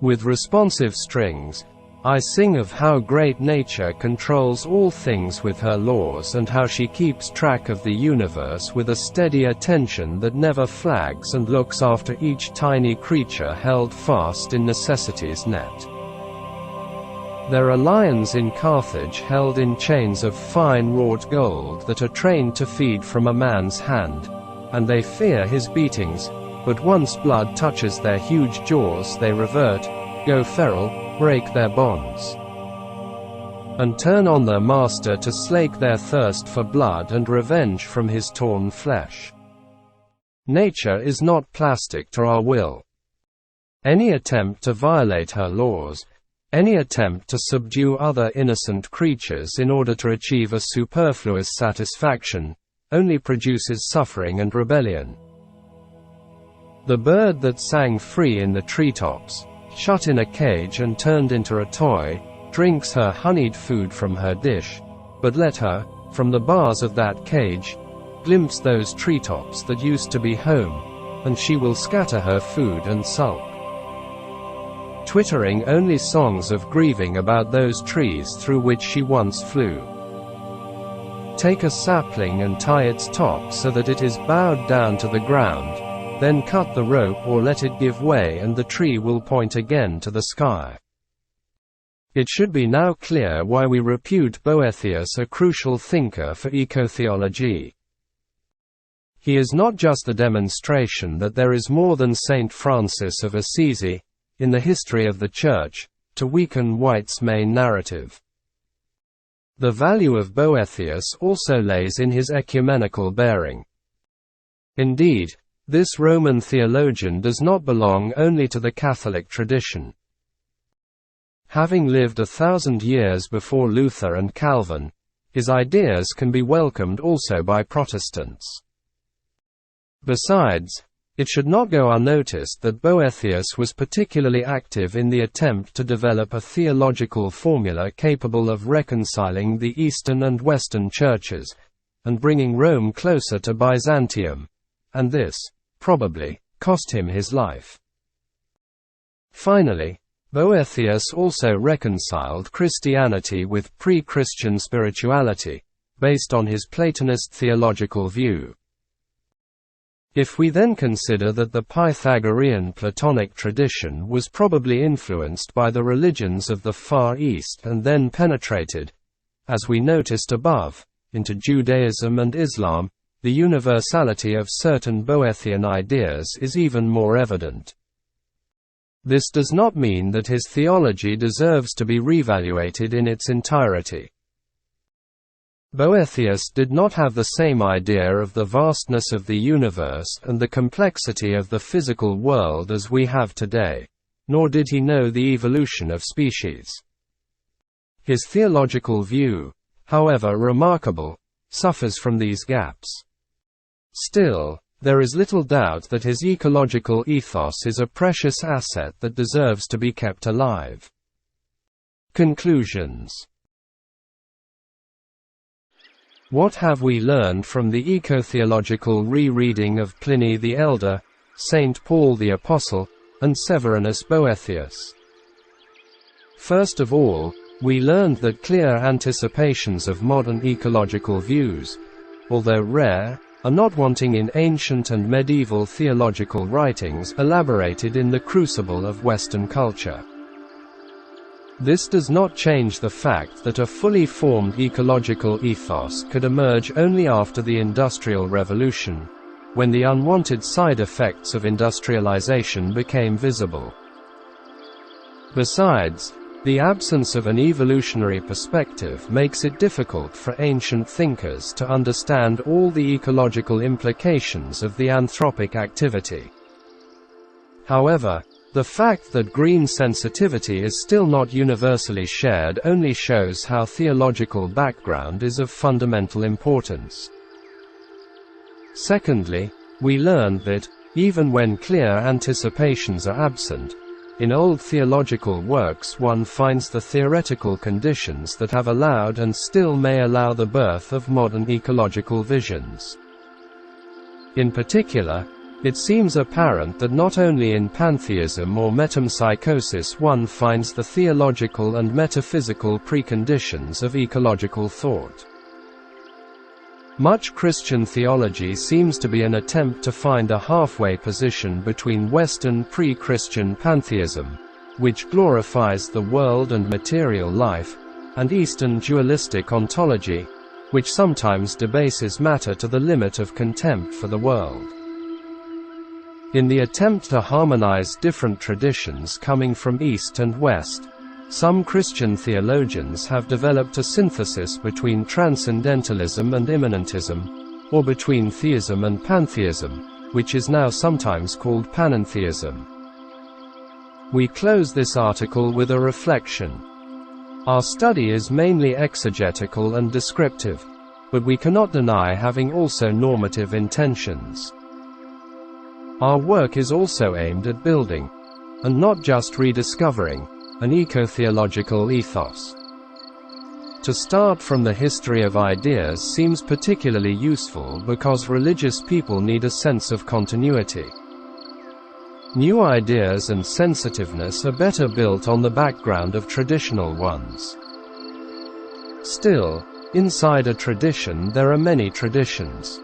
With responsive strings, I sing of how great nature controls all things with her laws and how she keeps track of the universe with a steady attention that never flags and looks after each tiny creature held fast in necessity's net. There are lions in Carthage held in chains of fine wrought gold that are trained to feed from a man's hand, and they fear his beatings, but once blood touches their huge jaws they revert, go feral, break their bonds, and turn on their master to slake their thirst for blood and revenge from his torn flesh. Nature is not plastic to our will. Any attempt to violate her laws, any attempt to subdue other innocent creatures in order to achieve a superfluous satisfaction, only produces suffering and rebellion. The bird that sang free in the treetops, shut in a cage and turned into a toy, drinks her honeyed food from her dish, but let her, from the bars of that cage, glimpse those treetops that used to be home, and she will scatter her food and sulk, twittering only songs of grieving about those trees through which she once flew. Take a sapling and tie its top so that it is bowed down to the ground, then cut the rope or let it give way and the tree will point again to the sky. It should be now clear why we repute Boethius a crucial thinker for ecotheology. He is not just the demonstration that there is more than Saint Francis of Assisi, in the history of the Church, to weaken White's main narrative. The value of Boethius also lays in his ecumenical bearing. Indeed, this Roman theologian does not belong only to the Catholic tradition. Having lived 1,000 years before Luther and Calvin, his ideas can be welcomed also by Protestants. Besides, it should not go unnoticed that Boethius was particularly active in the attempt to develop a theological formula capable of reconciling the Eastern and Western churches, and bringing Rome closer to Byzantium, and this, probably, cost him his life. Finally, Boethius also reconciled Christianity with pre-Christian spirituality, based on his Platonist theological view. If we then consider that the Pythagorean Platonic tradition was probably influenced by the religions of the Far East and then penetrated, as we noticed above, into Judaism and Islam, the universality of certain Boethian ideas is even more evident. This does not mean that his theology deserves to be reevaluated in its entirety. Boethius did not have the same idea of the vastness of the universe and the complexity of the physical world as we have today, nor did he know the evolution of species. His theological view, however remarkable, suffers from these gaps. Still, there is little doubt that his ecological ethos is a precious asset that deserves to be kept alive. Conclusions. What have we learned from the ecotheological rereading of Pliny the Elder, St. Paul the Apostle, and Severinus Boethius? First of all, we learned that clear anticipations of modern ecological views, although rare, are not wanting in ancient and medieval theological writings elaborated in the crucible of Western culture. This does not change the fact that a fully formed ecological ethos could emerge only after the Industrial Revolution, when the unwanted side effects of industrialization became visible. Besides, the absence of an evolutionary perspective makes it difficult for ancient thinkers to understand all the ecological implications of the anthropic activity. However, The fact that green sensitivity is still not universally shared only shows how theological background is of fundamental importance. Secondly, we learned that, even when clear anticipations are absent, in old theological works one finds the theoretical conditions that have allowed and still may allow the birth of modern ecological visions. In particular, it seems apparent that not only in pantheism or metempsychosis one finds the theological and metaphysical preconditions of ecological thought. Much Christian theology seems to be an attempt to find a halfway position between Western pre-Christian pantheism, which glorifies the world and material life, and Eastern dualistic ontology, which sometimes debases matter to the limit of contempt for the world. In the attempt to harmonize different traditions coming from East and West, some Christian theologians have developed a synthesis between transcendentalism and immanentism, or between theism and pantheism, which is now sometimes called panentheism. We close this article with a reflection. Our study is mainly exegetical and descriptive, but we cannot deny having also normative intentions. Our work is also aimed at building, and not just rediscovering, an ecotheological ethos. To start from the history of ideas seems particularly useful because religious people need a sense of continuity. New ideas and sensitiveness are better built on the background of traditional ones. Still, inside a tradition there are many traditions.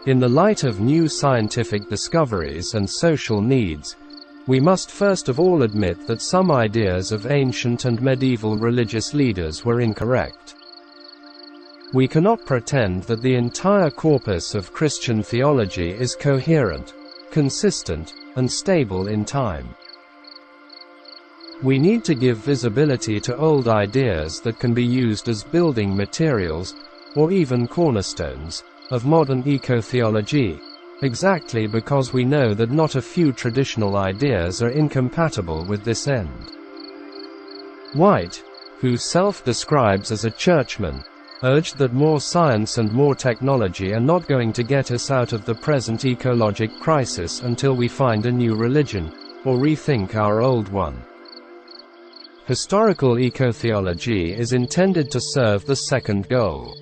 In the light of new scientific discoveries and social needs, we must first of all admit that some ideas of ancient and medieval religious leaders were incorrect. We cannot pretend that the entire corpus of Christian theology is coherent, consistent, and stable in time. We need to give visibility to old ideas that can be used as building materials, or even cornerstones, of modern ecotheology, exactly because we know that not a few traditional ideas are incompatible with this end. White, who self-describes as a churchman, urged that more science and more technology are not going to get us out of the present ecologic crisis until we find a new religion, or rethink our old one. Historical ecotheology is intended to serve the second goal.